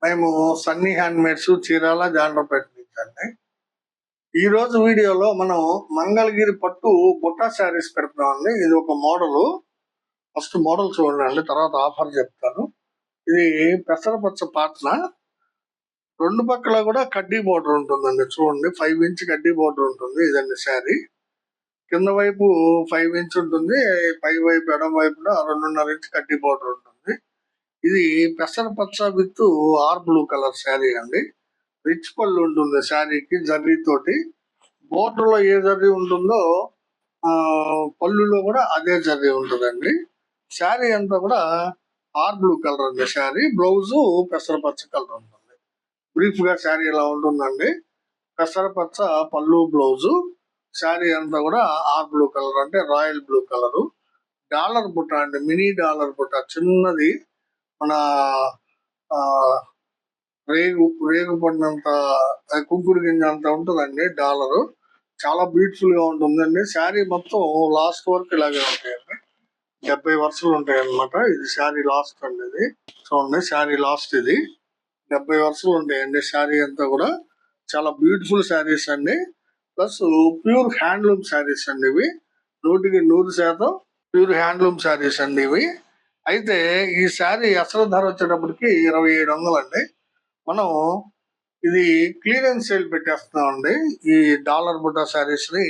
మేము సన్నీ హ్యాండ్మేడ్స్ చీరాల జాండ్రపేట నుంచి అండి. ఈ రోజు వీడియోలో మనం మంగళగిరి పట్టు బుట్టా శారీస్ పెడుతున్నామండి. ఇది ఒక మోడల్. ఫస్ట్ మోడల్ చూడండి, తర్వాత ఆఫర్ చెప్తాను. ఇది పెసరపచ్చ పాట్న, రెండు పక్కల కూడా కడ్డీ బోర్డర్ ఉంటుందండి. చూడండి, 5 ఇంచ్ కడ్డీ బోర్డర్ ఉంటుంది. ఇదండి శారీ. కింద వైపు 5 ఇంచ్ ఉంటుంది, పై వైపు ఎడం వైపున 2.5 ఇంచ్ కడ్డీ బోర్డర్ ఉంటుంది. ఇది పెసరపచ్చ with or blue colour sari అండి. రిచ్ పళ్ళు ఉంటుంది శారీకి, జర్రీ తోటి. బోర్డర్ లో ఏ జర్రీ ఉంటుందో పళ్ళులో కూడా అదే జర్రీ ఉంటుందండి. శారీ అంతా కూడా ఆర్ బ్లూ కలర్ అండి. శారీ బ్లౌజ్ పెసరపచ్చ కలర్ ఉంటుంది. బ్రీఫ్ గా శారీ ఇలా ఉంటుందండి. పెసరపచ్చ పళ్ళు బ్లౌజు, శారీ అంతా కూడా ఆర్ బ్లూ కలర్ అంటే రాయల్ బ్లూ కలరు. డాలర్ బుట్ట అండి, మినీ డాలర్ బుట్ట, చిన్నది. మన రేగు పడినంత, కుంకుడు గింజ అంత ఉంటుందండి డాలరు. చాలా బ్యూటిఫుల్ గా ఉంటుందండి. శారీ మొత్తం లాస్ట్ వరకు ఇలాగే ఉంటాయండి. 70 వరుసలు ఉంటాయి అన్నమాట. ఇది శారీ లాస్ట్ అండి. ఇది చూడండి, శారీ లాస్ట్. ఇది 70 వరుసలు ఉంటాయండి. శారీ అంతా కూడా చాలా బ్యూటిఫుల్ శారీస్ అండి. ప్లస్ ప్యూర్ హ్యాండ్లూమ్ శారీస్ అండి ఇవి. 100% ప్యూర్ హ్యాండ్లూమ్ శారీస్ అండి ఇవి. అయితే ఈ శారీ అసలు ధర వచ్చేటప్పటికి 2700 అండి. మనం ఇది క్లియరెన్స్ సేల్ పెట్టేస్తున్నాం అండి. ఈ డాలర్ బుట్టా శారీస్ ని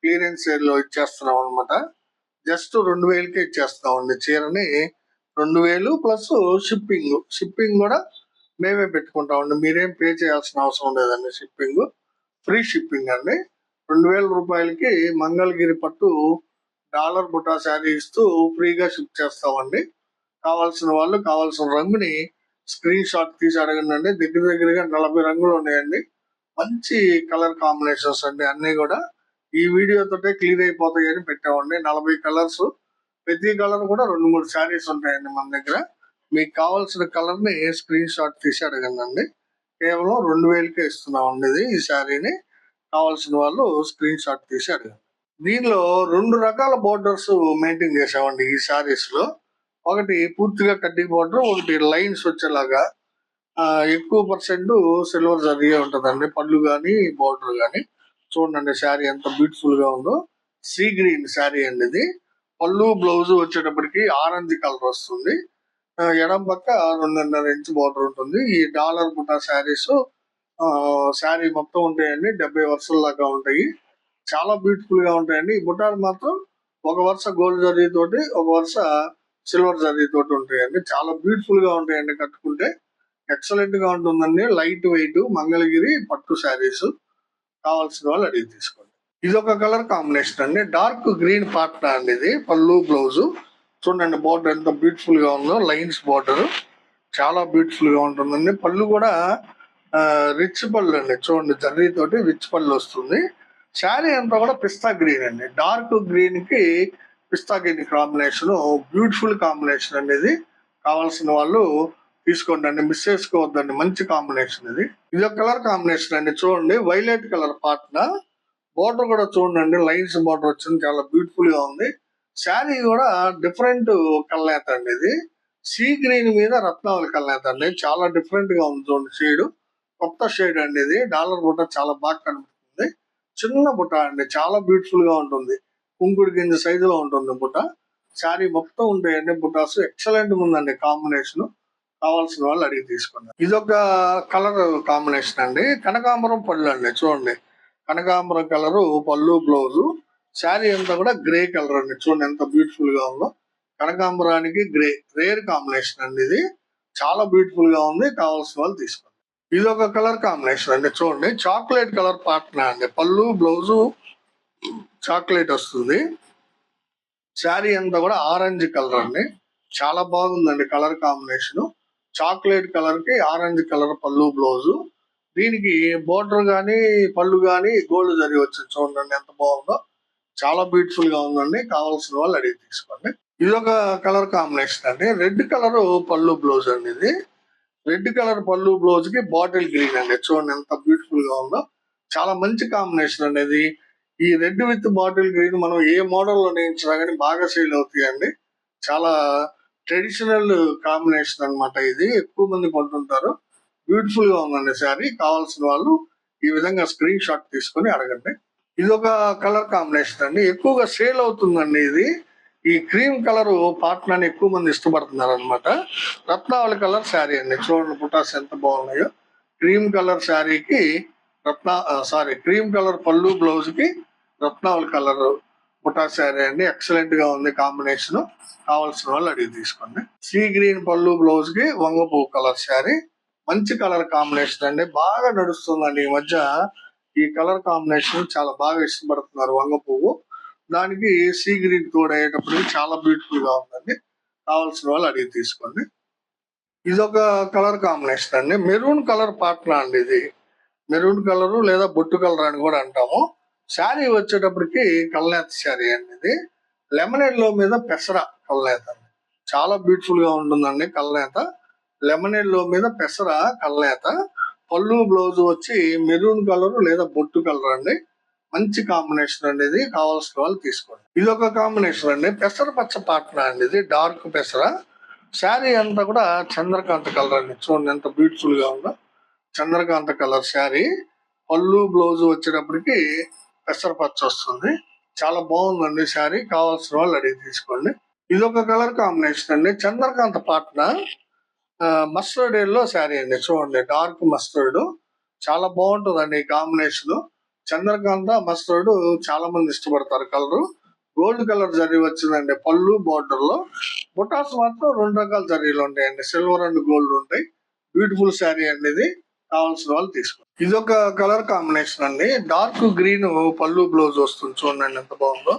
క్లియరెన్స్ సేల్ లో ఇచ్చేస్తున్నాం అనమాట. జస్ట్ 2000కే ఇచ్చేస్తాం అండి. చీరని 2000 ప్లస్ షిప్పింగ్ కూడా మేమే పెట్టుకుంటామండి. మీరేం పే చేయాల్సిన అవసరం లేదండి. షిప్పింగ్ ఫ్రీ షిప్పింగ్ అండి. 2000 రూపాయలకి మంగళగిరి పట్టు డాలర్ బుట్టా శారీ ఇస్తూ ఫ్రీగా షిప్ చేస్తామండి. కావాల్సిన వాళ్ళు కావాల్సిన రంగుని స్క్రీన్ షాట్ తీసి అడగండి. దగ్గరగా 40 రంగులు ఉన్నాయండి. మంచి కలర్ కాంబినేషన్స్ అండి. అన్ని కూడా ఈ వీడియోతోటే క్లియర్ అయిపోతాయి అని పెట్టామండి. 40 కలర్స్, ప్రతి కలర్ కూడా 2-3 శారీస్ ఉంటాయండి మన దగ్గర. మీకు కావాల్సిన కలర్ ని స్క్రీన్ షాట్ తీసి అడగండి. కేవలం 2000కే ఇస్తున్నామండి ఇది. ఈ శారీని కావాల్సిన వాళ్ళు స్క్రీన్ షాట్ తీసి అడగండి. దీనిలో 2 రకాల బోర్డర్స్ మెయింటైన్ చేసామండి ఈ శారీస్ లో. ఒకటి పూర్తిగా కడ్డీ బోర్డర్, ఒకటి లైన్స్ వచ్చేలాగా. ఎక్కువ పర్సెంట్ సిల్వర్ జరీగా ఉంటుందండి పళ్ళు కానీ బోర్డర్ కానీ. చూడండి శారీ ఎంత బ్యూటిఫుల్ గా ఉందో. సీ గ్రీన్ శారీ అండి ఇది. పళ్ళు బ్లౌజ్ వచ్చేటప్పటికి ఆరెంజ్ కలర్ వస్తుంది. ఎడం పక్క 2.5 ఇంచ్ బోర్డర్ ఉంటుంది. ఈ డాలర్ బుట్టా శారీస్ శారీ మొత్తం ఉంటాయండి. 70 వరుసల దాకా ఉంటాయి. చాలా బ్యూటిఫుల్ గా ఉంటాయండి. ఈ బుట్టాలు మాత్రం ఒక వరుస గోల్డ్ జరీ తోటి, ఒక వరుస సిల్వర్ జరీ తోటి ఉంటాయండి. చాలా బ్యూటిఫుల్ గా ఉంటాయండి. కట్టుకుంటే ఎక్సలెంట్ గా ఉంటుందండి. లైట్ వెయిట్ మంగళగిరి పట్టు శారీస్. కావాల్సిన వాళ్ళు అడిగి తీసుకోండి. ఇది ఒక కలర్ కాంబినేషన్ అండి. డార్క్ గ్రీన్ పాట్నా అండి ఇది. పళ్ళు బ్లౌజ్ చూడండి, బోర్డర్ ఎంత బ్యూటిఫుల్ గా ఉందో. లైన్స్ బోర్డర్ చాలా బ్యూటిఫుల్ గా ఉంటుందండి. పళ్ళు కూడా రిచ్ పళ్ళు అండి. చూడండి, జర్రీ తోటి రిచ్ పళ్ళు వస్తుంది. శారీ అంతా కూడా పిస్తా గ్రీన్ అండి. డార్క్ గ్రీన్ కి పిస్తా గ్రీన్ కాంబినేషన్, బ్యూటిఫుల్ కాంబినేషన్ అండి ఇది. కావాల్సిన వాళ్ళు తీసుకోండి అండి, మిస్ చేసుకోవద్దండి. మంచి కాంబినేషన్ ఇది. ఇది ఒక కలర్ కాంబినేషన్ అండి. చూడండి, వైలెట్ కలర్ పాట్న. బోర్డర్ కూడా చూడండి, లైన్స్ బోర్డర్ వచ్చింది. చాలా బ్యూటిఫుల్ గా ఉంది. శారీ కూడా డిఫరెంట్ కల్నేత అండి ఇది. సీ గ్రీన్ మీద రత్నావళి కల్నేత అండి. చాలా డిఫరెంట్ గా ఉంది. చూడండి, షేడ్ కొత్త షేడ్ అండి ఇది. డాలర్ బుట్ట చాలా బాగా కనిపిస్తుంది. చిన్న బుట్ట అండి, చాలా బ్యూటిఫుల్ గా ఉంటుంది. కుంకుడు గింజ సైజులో ఉంటుంది బుట్ట. శారీ మొత్తం ఉంటాయండి బుట్టాస్. ఎక్సలెంట్ ఉందండి కాంబినేషన్. కావాల్సిన వాళ్ళు అడిగి తీసుకున్నారు. ఇదొక కలర్ కాంబినేషన్ అండి. కనకాంబరం పళ్ళు అండి. చూడండి, కనకాంబరం కలరు పళ్ళు బ్లౌజు. శారీ అంతా కూడా గ్రే కలర్ అండి. చూడండి ఎంత బ్యూటిఫుల్ గా ఉందో. కనకాంబరానికి గ్రే రేర్ కాంబినేషన్ అండి ఇది. చాలా బ్యూటిఫుల్ గా ఉంది. కావాల్సిన వాళ్ళు తీసుకోండి. ఇది ఒక కలర్ కాంబినేషన్ అండి. చూడండి, చాక్లెట్ కలర్ పాట్నా అండి. పళ్ళు బ్లౌజు చాక్లెట్ వస్తుంది. శారీ అంతా కూడా ఆరెంజ్ కలర్ అండి. చాలా బాగుందండి కలర్ కాంబినేషన్. చాక్లెట్ కలర్ కి ఆరెంజ్ కలర్ పళ్ళు బ్లౌజు. దీనికి బోర్డర్ గానీ పళ్ళు గానీ గోల్డ్ జరీ వచ్చింది. చూడండి ఎంత బాగుందో. చాలా బ్యూటిఫుల్ గా ఉందండి. కావాల్సిన వాళ్ళు అడిగి తీసుకోండి. ఇది ఒక కలర్ కాంబినేషన్ అండి. రెడ్ కలర్ పళ్ళు బ్లౌజ్ అండి ఇది. రెడ్ కలర్ పళ్ళు బ్లౌజ్ కి బాటిల్ గ్రీన్ అండి. చూడండి ఎంత బ్యూటిఫుల్ గా ఉందో. చాలా మంచి కాంబినేషన్ అనేది. ఈ రెడ్ విత్ బాటిల్ గ్రీన్ మనం ఏ మోడల్ లో నేర్చినా కానీ బాగా సేల్ అవుతాయండి. చాలా ట్రెడిషనల్ కాంబినేషన్ అన్నమాట ఇది. ఎక్కువ మంది కొంటుంటారు. బ్యూటిఫుల్ గా ఉందండి శారీ. కావాల్సిన వాళ్ళు ఈ విధంగా స్క్రీన్ షాట్ తీసుకొని అడగండి. ఇది ఒక కలర్ కాంబినేషన్ అండి, ఎక్కువగా సేల్ అవుతుందండి ఇది. ఈ క్రీమ్ కలర్ పాటలని ఎక్కువ మంది ఇష్టపడుతున్నారు అనమాట. రత్నావళి కలర్ శారీ అండి, చూడండి బుటాస్ ఎంత బాగున్నాయో. క్రీమ్ కలర్ శారీకి క్రీమ్ కలర్ పళ్ళు బ్లౌజ్ కి రత్నావళి కలర్ బుటా శారీ అండి. ఎక్సలెంట్ గా ఉంది కాంబినేషన్. కావాల్సిన వాళ్ళు అడిగి తీసుకోండి. సీ గ్రీన్ పళ్ళు బ్లౌజ్ కి వంగ పువ్వు కలర్ శారీ, మంచి కలర్ కాంబినేషన్ అండి, బాగా నడుస్తుందండి ఈ మధ్య. ఈ కలర్ కాంబినేషన్ చాలా బాగా ఇష్టపడుతున్నారు, వంగ పువ్వు. దానికి సీ గ్రీన్ తోడయ్యేటప్పటికి చాలా బ్యూటిఫుల్ గా ఉందండి. కావాల్సిన వాళ్ళు అడిగి తీసుకోండి. ఇది ఒక కలర్ కాంబినేషన్ అండి, మెరూన్ కలర్ పాట్నా అండి. ఇది మెరూన్ కలర్ లేదా బొట్టు కలర్ అని కూడా అంటాము. శారీ వచ్చేటప్పటికి కల్నేత శారీ అండి. ఇది లెమన్ లో మీద పెసర కల్నేత అండి, చాలా బ్యూటిఫుల్ గా ఉంటుందండి కల్నేత. లెమన్ లో మీద పెసర కల్నేత. పళ్ళు బ్లౌజ్ వచ్చి మెరూన్ కలర్ లేదా బొట్టు కలర్ అండి, మంచి కాంబినేషన్ అండి. ఇది కావాల్సిన వాళ్ళు తీసుకోండి. ఇది ఒక కాంబినేషన్ అండి, పెసర పచ్చ పాట్నా అండి. ఇది డార్క్ పెసర. శారీ అంతా కూడా చంద్రకాంత కలర్ అండి, చూడండి ఎంత బ్యూటిఫుల్ గా ఉందో. చంద్రకాంత కలర్ శారీ, పళ్ళు బ్లౌజ్ వచ్చేటప్పటికి పెసర పచ్చ వస్తుంది. చాలా బాగుందండి శారీ. కావాల్సిన వాళ్ళు అడిగి తీసుకోండి. ఇది ఒక కలర్ కాంబినేషన్ అండి, చంద్రకాంత పాట్నా మస్టర్డ్ ఎల్లో శారీ అండి. చూడండి డార్క్ మస్టర్డ్, చాలా బాగుంటుందండి ఈ కాంబినేషన్. చంద్రకాంత మస్టర్డ్ చాలా మంది ఇష్టపడతారు కలర్. గోల్డ్ కలర్ జరీ వచ్చిందండి పళ్ళు బోర్డర్ లో. బుటాస్ మాత్రం 2 రకాల జరీలు ఉంటాయండి, సిల్వర్ అండ్ గోల్డ్ ఉంటాయి. బ్యూటిఫుల్ శారీ అండి ఇది. కావాల్సిన వాళ్ళు తీసుకోండి. ఇది ఒక కలర్ కాంబినేషన్ అండి, డార్క్ గ్రీన్ పళ్ళు బ్లౌజ్ వస్తుంది. చూడండి ఎంత బాగుందో.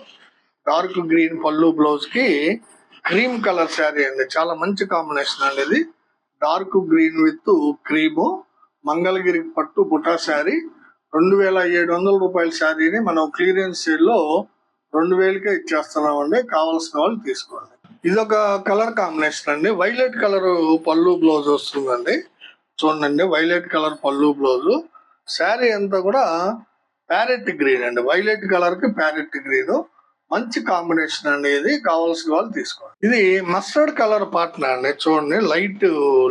డార్క్ గ్రీన్ పళ్ళు బ్లౌజ్ కి క్రీమ్ కలర్ శారీ అండి, చాలా మంచి కాంబినేషన్ అండి ఇది. Dark green with cream, Mangalagiri పట్టు బుటా శారీ. 2700 రూపాయల శారీని మనం క్లియరెన్స్ సేల్ లో 2000కే ఇచ్చేస్తున్నామండి. కావాల్సిన వాళ్ళు తీసుకోండి. ఇది ఒక కలర్ కాంబినేషన్ అండి, వైలెట్ కలర్ పళ్ళు బ్లౌజ్ వస్తుందండి. చూడండి వైలెట్ కలర్ పళ్ళు బ్లౌజ్. శారీ అంతా కూడా ప్యారెట్ గ్రీన్ అండి, వైలెట్ కలర్ కి ప్యారెట్ గ్రీన్, మంచి కాంబినేషన్ అండి ఇది. కావాల్సిన వాళ్ళు తీసుకోండి. ఇది మస్టర్డ్ కలర్ పాట్నా అండి, చూడండి లైట్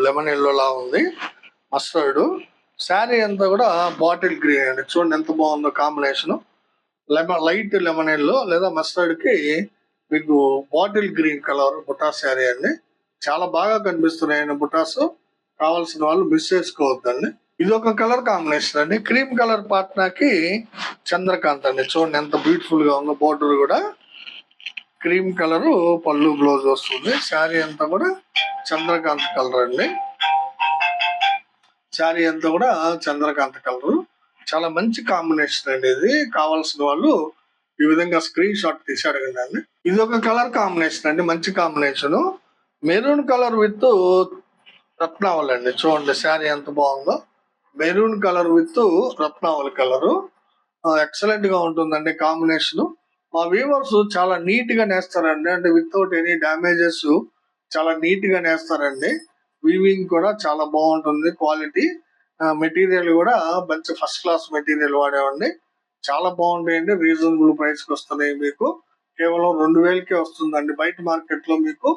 లెమన్ ఎల్లో లా ఉంది మస్టర్డ్. శారీ అంతా కూడా బాటిల్ గ్రీన్ అండి, చూడండి ఎంత బాగుందో కాంబినేషన్. లైట్ లెమన్ ఎల్లో లేదా మస్టర్డ్ కి మీకు బాటిల్ గ్రీన్ కలర్ బుటా శారీ అండి, చాలా బాగా కనిపిస్తున్నాయండి బుటాస్. కావాల్సిన వాళ్ళు మిస్ చేసుకోవద్దండి. ఇది ఒక కలర్ కాంబినేషన్ అండి, క్రీమ్ కలర్ పాట్నాకి చంద్రకాంత్ అండి. చూడండి ఎంత బ్యూటిఫుల్ గా ఉందో. బోర్డర్ కూడా క్రీమ్ కలర్ పళ్ళు బ్లౌజ్ వస్తుంది. శారీ అంతా కూడా చంద్రకాంత్ కలర్ అండి. శారీ అంతా కూడా చంద్రకాంత్ కలర్, చాలా మంచి కాంబినేషన్ అండి ఇది. కావాల్సిన వాళ్ళు ఈ విధంగా స్క్రీన్ షాట్ తీసి అడగండి. ఇది ఒక కలర్ కాంబినేషన్ అండి, మంచి కాంబినేషన్. మెరూన్ కలర్ విత్ రత్నావళి అండి. చూడండి శారీ ఎంత బాగుందో. మెరూన్ కలర్ విత్ రత్నావళి కలరు, ఎక్సలెంట్ గా ఉంటుందండి కాంబినేషన్. మా వీవర్స్ చాలా నీట్ గా నేస్తారండి, అంటే వితౌట్ ఎనీ డ్యామేజెస్ చాలా నీట్ గా నేస్తారండి. వీవింగ్ కూడా చాలా బాగుంటుంది, క్వాలిటీ. మెటీరియల్ కూడా మంచి ఫస్ట్ క్లాస్ మెటీరియల్ వాడేవండి, చాలా బాగుంటాయండి. రీజనబుల్ ప్రైస్ కి వస్తున్నాయి మీకు. కేవలం 2000కే వస్తుందండి. బయట మార్కెట్ లో మీకు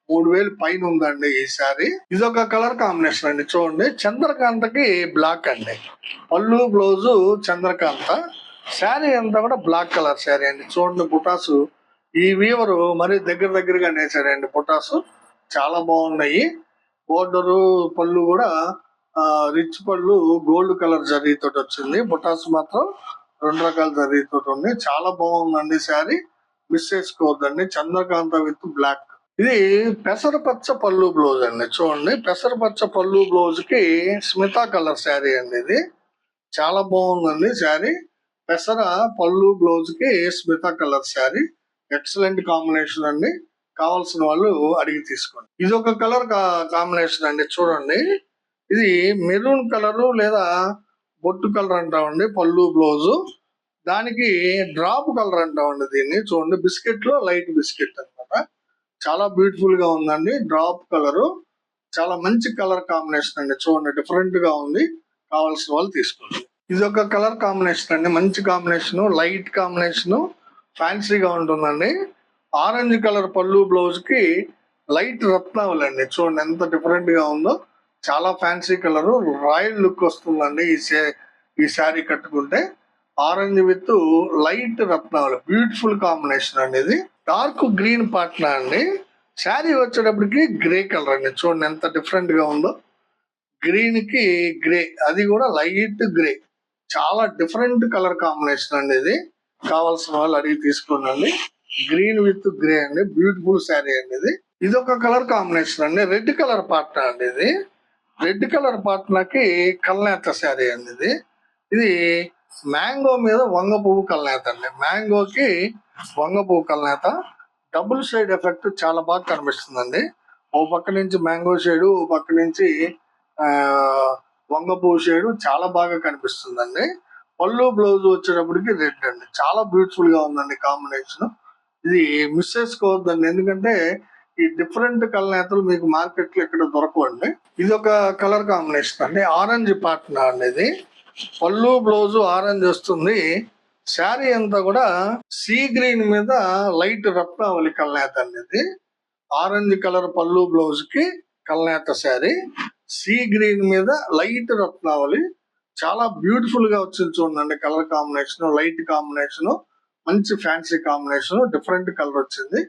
3000 పైన ఉందండి ఈ శారీ. ఇది ఒక కలర్ కాంబినేషన్ అండి, చూడండి చంద్రకాంతకి బ్లాక్ అండి. పళ్ళు బ్లౌజ్ చంద్రకాంత, శారీ అంతా కూడా బ్లాక్ కలర్ శారీ అండి. చూడండి బుటాసు ఈ వీవరు మరి దగ్గరగా నేసాడండి. బుటాసు చాలా బాగున్నాయి. బోర్డరు పళ్ళు కూడా రిచ్ పళ్ళు గోల్డ్ కలర్ జరీతో వచ్చింది. బుటాస్ మాత్రం 2 రకాల జరీతో ఉంది. చాలా బాగుందండి శారీ, మిస్ చేసుకోవద్దండి. చంద్రకాంత విత్ బ్లాక్. ఇది పెసరపచ్చ పళ్ళు బ్లౌజ్ అండి. చూడండి పెసరపచ్చ పళ్ళు బ్లౌజ్ కి స్మితా కలర్ శారీ అండి. ఇది చాలా బాగుందండి శారీ. పెసర పళ్ళు బ్లౌజ్ కి Smita colour sari, excellent combination అండి. కావాల్సిన వాళ్ళు అడిగి తీసుకోండి. ఇది ఒక కలర్ కాంబినేషన్ అండి, చూడండి ఇది మెరూన్ కలర్ లేదా బొట్టు కలర్ అంటామండి పళ్ళు బ్లౌజ్. దానికి డ్రాప్ కలర్ అంటామండి దీన్ని. చూడండి బిస్కెట్ లో లైట్ బిస్కెట్ అన్నమాట, చాలా బ్యూటిఫుల్ గా ఉందండి. డ్రాప్ కలర్, చాలా మంచి కలర్ కాంబినేషన్ అండి. చూడండి డిఫరెంట్ గా ఉంది. కావాల్సిన వాళ్ళు తీసుకోండి. ఇది ఒక కలర్ కాంబినేషన్ అండి, మంచి కాంబినేషన్, లైట్ కాంబినేషన్, ఫ్యాన్సీగా ఉంటుందండి. ఆరెంజ్ కలర్ పళ్ళు బ్లౌజ్ కి లైట్ రత్నావళి అండి. చూడండి ఎంత డిఫరెంట్ గా ఉందో. చాలా ఫ్యాన్సీ కలర్, రాయల్ లుక్ వస్తుందండి ఈ శారీ కట్టుకుంటే. ఆరెంజ్ విత్ లైట్ రత్నాలు, బ్యూటిఫుల్ కాంబినేషన్ అండి. ఇది డార్క్ గ్రీన్ పాట్నా అండి. శారీ వచ్చేటప్పటికి గ్రే కలర్ అండి. చూడండి ఎంత డిఫరెంట్ గా ఉందో. గ్రీన్ కి గ్రే, అది కూడా లైట్ గ్రే. చాలా డిఫరెంట్ కలర్ కాంబినేషన్ అండి. ఇది కావాల్సిన వాళ్ళు అడిగి తీసుకోండి. గ్రీన్ విత్ గ్రే అండి, బ్యూటిఫుల్ శారీ అండి. ఇది ఒక కలర్ కాంబినేషన్ అండి. రెడ్ కలర్ పాట్నా అండి. ఇది రెడ్ కలర్ పాట్నాకి కల్నేత శారీ అండి. ఇది మ్యాంగో మీద వంగ పువ్వు కల్నేత అండి. మ్యాంగోకి వంగ పువ్వు కల్నేత, డబుల్ షేడ్ ఎఫెక్ట్ చాలా బాగా కనిపిస్తుందండి. ఓ పక్క నుంచి మ్యాంగో షేడు, ఓ పక్క నుంచి వంగ పువ్వు షేడు చాలా బాగా కనిపిస్తుందండి. పళ్ళు బ్లౌజ్ వచ్చేటప్పటికి రెడ్ అండి. చాలా బ్యూటిఫుల్ గా ఉందండి కాంబినేషన్. ఇది మిస్ చేసుకోవద్దండి, ఎందుకంటే ఈ డిఫరెంట్ కలనేతలు మీకు మార్కెట్ లో ఇక్కడ దొరకవండి. ఇది ఒక కలర్ కాంబినేషన్ అండి. ఆరెంజ్ పాట్నా అండి. ఇది పళ్ళు బ్లౌజ్ ఆరెంజ్ వస్తుంది. శారీ అంతా కూడా సీ గ్రీన్ మీద లైట్ రత్నావళి కలనేత అండి. ఇది ఆరెంజ్ కలర్ పళ్ళు బ్లౌజ్ కి కలనేత శారీ, సీ గ్రీన్ మీద లైట్ రత్నావళి. చాలా బ్యూటిఫుల్ గా వచ్చింది చూడండి. కలర్ కాంబినేషన్, లైట్ కాంబినేషన్, మంచి ఫ్యాన్సీ కాంబినేషన్, డిఫరెంట్ కలర్ వచ్చింది.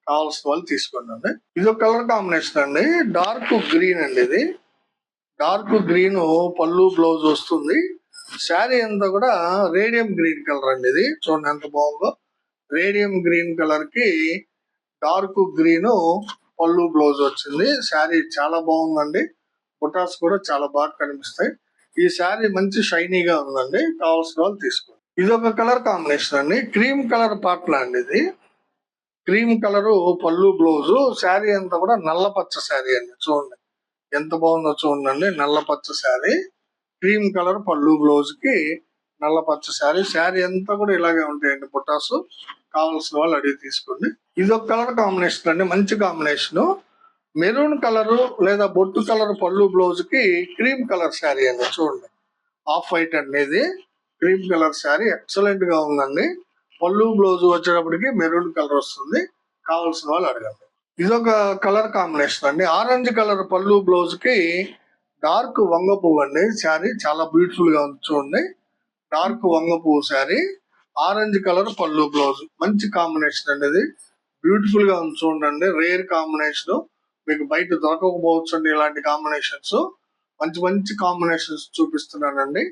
కావాల్సిన వాళ్ళు తీసుకోండి. ఇది ఒక కలర్ కాంబినేషన్ అండి. డార్క్ గ్రీన్ అండి. ఇది డార్క్ గ్రీన్ పళ్ళు బ్లౌజ్ వస్తుంది. శారీ అంతా కూడా రేడియం గ్రీన్ కలర్ అండి. ఇది చూడండి ఎంత బాగుందో. రేడియం గ్రీన్ కలర్ కి డార్క్ గ్రీన్ పళ్ళు బ్లౌజ్ వచ్చింది. శారీ చాలా బాగుందండి. బుటాస్ కూడా చాలా బాగా కనిపిస్తాయి. ఈ శారీ మంచి షైనీగా ఉందండి. కావాల్సిన వాళ్ళు తీసుకోండి. ఇది ఒక కలర్ కాంబినేషన్ అండి. క్రీమ్ కలర్ పాట్నా అండి. ఇది క్రీమ్ కలర్ పళ్ళు బ్లౌజ్. శారీ అంతా కూడా నల్ల పచ్చ శారీ అండి. చూడండి ఎంత బాగుందో చూడండి. నల్ల పచ్చ శారీ, క్రీమ్ కలర్ పళ్ళు బ్లౌజ్ కి నల్ల పచ్చ శారీ. శారీ అంతా కూడా ఇలాగే ఉంటాయండి బుటాసు. కావాల్సిన వాళ్ళు అడిగి తీసుకోండి. ఇది ఒక కలర్ కాంబినేషన్ అండి. మంచి కాంబినేషన్. మెరూన్ కలర్ లేదా బొట్టు కలర్ పళ్ళు బ్లౌజ్ కి క్రీమ్ కలర్ శారీ అండి. చూడండి ఆఫ్ వైట్ అండి. ఇది క్రీమ్ కలర్ శారీ ఎక్సలెంట్ గా ఉందండి. పళ్ళు బ్లౌజ్ వచ్చేటప్పటికి మెరూన్ కలర్ వస్తుంది. కావాల్సిన వాళ్ళు అడగండి. ఇది ఒక కలర్ కాంబినేషన్ అండి. ఆరెంజ్ కలర్ పళ్ళు బ్లౌజ్ కి డార్క్ వంగ పువ్వు అండి. శారీ చాలా బ్యూటిఫుల్ గా ఉంది చూడండి. డార్క్ వంగ పువ్వు శారీ, ఆరెంజ్ కలర్ పళ్ళు బ్లౌజ్, మంచి కాంబినేషన్ అండి. ఇది బ్యూటిఫుల్ గా ఉంది చూడండి. రేర్ కాంబినేషన్, మీకు బయట దొరకకపోవచ్చు అండి ఇలాంటి కాంబినేషన్స్. మంచి మంచి కాంబినేషన్స్ చూపిస్తున్నానండి.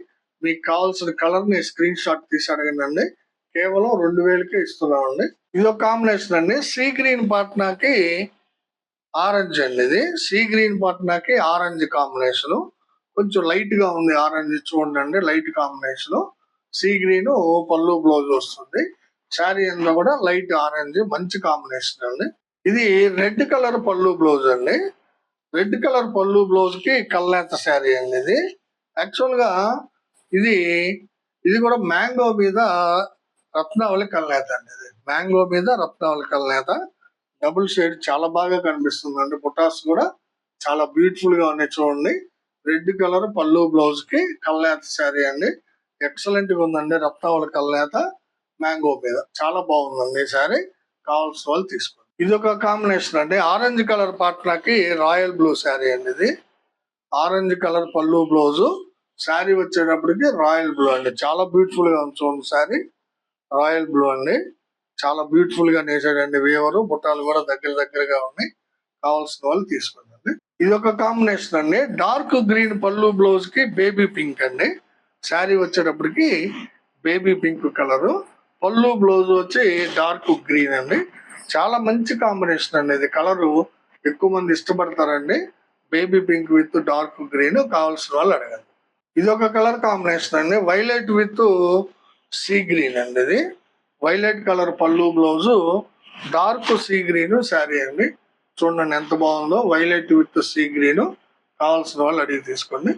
మీకు కావాల్సిన కలర్ ని స్క్రీన్ షాట్ తీసి అడగండి. కేవలం 2000కే ఇస్తున్నామండి. ఇది ఒక కాంబినేషన్ అండి. సీ గ్రీన్ పాట్నాకి ఆరెంజ్ అండి. ఇది సీ గ్రీన్ పాట్నాకి ఆరెంజ్ కాంబినేషన్, కొంచెం లైట్ గా ఉంది ఆరెంజ్. చూడండి లైట్ కాంబినేషన్. సీ గ్రీన్ పళ్ళు బ్లౌజ్ వస్తుంది. శారీ అంతా కూడా లైట్ ఆరెంజ్, మంచి కాంబినేషన్ అండి. ఇది రెడ్ కలర్ పళ్ళు బ్లౌజ్ అండి. రెడ్ కలర్ పళ్ళు బ్లౌజ్ కి కల్నేత శారీ అండి. ఇది యాక్చువల్ గా ఇది కూడా మ్యాంగో మీద రత్నావళి కల్నేత అండి. ఇది మ్యాంగో మీద రత్నావళి కల్నేత, డబుల్ షేడ్ చాలా బాగా కనిపిస్తుంది అండి. బుటాస్ కూడా చాలా బ్యూటిఫుల్ గా ఉన్నాయి చూడండి. రెడ్ కలర్ పళ్ళు బ్లౌజ్ కి కల్నేత శారీ అండి. ఎక్సలెంట్ గా ఉందండి. రత్నావళి కల్నేత మ్యాంగో మీద చాలా బాగుందండి ఈ శారీ. కావాల్సిన వాళ్ళు తీసుకోండి. ఇది ఒక కాంబినేషన్ అండి. ఆరెంజ్ కలర్ పాట్నాకి రాయల్ బ్లూ శారీ అండి. ఇది ఆరెంజ్ కలర్ పళ్ళు బ్లౌజ్, శారీ వచ్చేటప్పటికి రాయల్ బ్లూ అండి. చాలా బ్యూటిఫుల్ గా ఉంది చూడండి శారీ. రాయల్ బ్లూ అండి. చాలా బ్యూటిఫుల్ గా నేసాడండి వీవరు. బుట్టాలు కూడా దగ్గరగా ఉన్నాయి. కావాల్సిన వాళ్ళు తీసుకోండి. ఇది ఒక కాంబినేషన్ అండి. డార్క్ గ్రీన్ పళ్ళు బ్లౌజ్ కి బేబీ పింక్ అండి. శారీ వచ్చేటప్పటికి బేబీ పింక్ కలర్, పళ్ళు బ్లౌజ్ వచ్చి డార్క్ గ్రీన్ అండి. చాలా మంచి కాంబినేషన్ అండి. ఇది కలర్ ఎక్కువ మంది ఇష్టపడతారండి. Baby pink with dark green. కావాల్సిన వాళ్ళు అడగండి. ఇది ఒక కలర్ కాంబినేషన్ అండి. వైలెట్ విత్ సీ గ్రీన్ అండి. ఇది వైలెట్ కలర్ పళ్ళు blouse, dark sea green sari అండి. చూడండి ఎంత బాగుందో. Violet with sea green. కావాల్సిన వాళ్ళు అడిగి తీసుకోండి.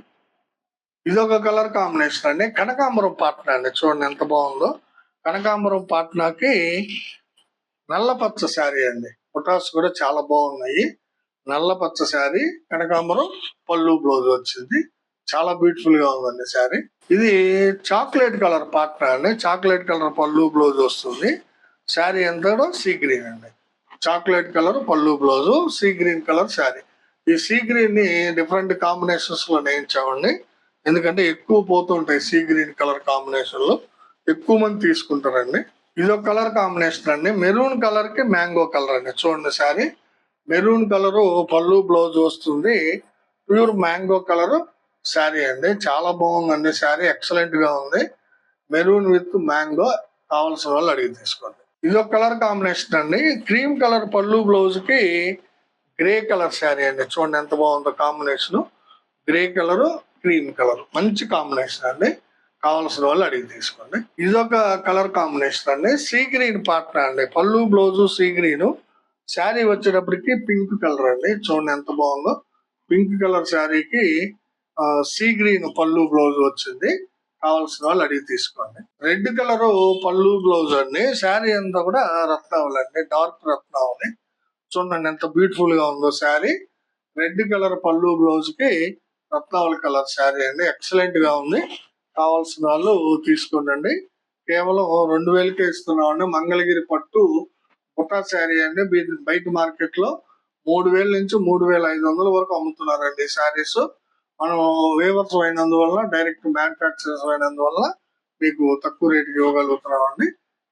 ఇది ఒక కలర్ కాంబినేషన్ అండి. కనకాంబరం పాట్నా అండి. చూడండి ఎంత బాగుందో. కనకాంబరం పాట్నాకి నల్ల పచ్చ శారీ అండి. బుటాస్ కూడా చాలా బాగున్నాయి. నల్ల పచ్చ శారీ, కనకాంబరం పళ్ళు బ్లౌజ్ వచ్చింది. చాలా బ్యూటిఫుల్ గా ఉందండి శారీ. ఇది చాక్లెట్ కలర్ పాట్నా అండి. చాక్లెట్ కలర్ పళ్ళు బ్లౌజ్ వస్తుంది. శారీ అంతా కూడా సీ గ్రీన్ అండి. చాక్లెట్ కలర్ పళ్ళు blouse, sea green colour sari. ఈ సీ గ్రీన్ ని డిఫరెంట్ కాంబినేషన్స్ లో నేయించామండి. ఎందుకంటే ఎక్కువ పోతుంటాయి సీ గ్రీన్ కలర్ కాంబినేషన్ లో, ఎక్కువ మంది తీసుకుంటారండి. ఇదొక కలర్ కాంబినేషన్ అండి. మెరూన్ కలర్ కి మ్యాంగో కలర్ అండి. చూడండి సారీ మెరూన్ కలర్ పళ్ళు బ్లౌజ్ వస్తుంది. ప్యూర్ మ్యాంగో కలర్ శారీ అండి. చాలా బాగుందండి శారీ, ఎక్సలెంట్ గా ఉంది. మెరూన్ విత్ మ్యాంగో, కావాల్సిన వాళ్ళు అడిగి తీసుకోండి. ఇదొక కలర్ కాంబినేషన్ అండి. క్రీమ్ కలర్ పళ్ళు బ్లౌజ్ కి గ్రే కలర్ శారీ అండి. చూడండి ఎంత బాగుందో combination. Grey colour cream colour మంచి కాంబినేషన్ అండి. కావాల్సిన వాళ్ళు అడిగి తీసుకోండి. ఇదొక కలర్ కాంబినేషన్ అండి. సీ గ్రీన్ పార్ట్నర్ అండి. పళ్ళు బ్లౌజ్ సీ గ్రీన్, శారీ వచ్చేటప్పటికి పింక్ కలర్ అండి. చూడండి ఎంత బాగుందో. పింక్ కలర్ శారీకి సీ గ్రీన్ పళ్ళు బ్లౌజ్ వచ్చింది. కావాల్సిన వాళ్ళు అడిగి తీసుకోండి. రెడ్ కలర్ పళ్ళు బ్లౌజ్ అండి. శారీ అంతా కూడా రత్నావళి అండి, డార్క్ రత్నావళి. చూడండి ఎంత బ్యూటిఫుల్ గా ఉందో శారీ. రెడ్ కలర్ పళ్ళు బ్లౌజ్ కి రత్నావళి కలర్ శారీ అండి. ఎక్సలెంట్ గా ఉంది. కావాల్సిన వాళ్ళు తీసుకోండి. కేవలం 2000కే ఇస్తున్నామండి. మంగళగిరి పట్టు బుట్టా శారీ అండి. బయట మార్కెట్ లో 3000 నుంచి 3500 వరకు అమ్ముతున్నారండి శారీస్. మనం వేవర్స్ అయినందువల్ల, డైరెక్ట్ మ్యానుఫ్యాక్చరర్స్ అయినందువల్ల మీకు తక్కువ రేటుకి ఇవ్వగలుగుతున్నామండి.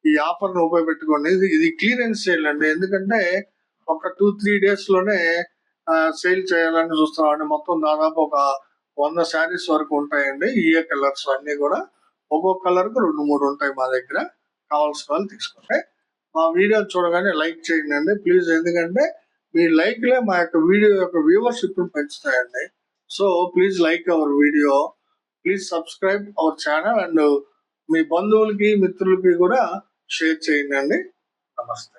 ఈ ఆఫర్ ను ఉపయోగపెట్టుకోండి. ఇది క్లియరెన్స్ సేల్ అండి. ఎందుకంటే ఒక 2-3 డేస్ లోనే సేల్ చేయాలని చూస్తున్నామండి. మొత్తం దాదాపు ఒక 100 శారీస్ వరకు ఉంటాయండి. ఏ కలర్స్ అన్ని కూడా ఒక్కొక్క కలర్ కు 2-3 ఉంటాయి మా దగ్గర. కావాల్సిన వాళ్ళు తీసుకోండి. మా వీడియో చూడగానే లైక్ చేయండి ప్లీజ్. ఎందుకంటే మీ లైక్లే మా యొక్క వీడియో యొక్క వ్యూవర్షిప్ పెంచుతాయండి. So please like our video, please subscribe our channel and మీ బంధువులకి మిత్రులకి కూడా షేర్ చేయండి. నమస్తే.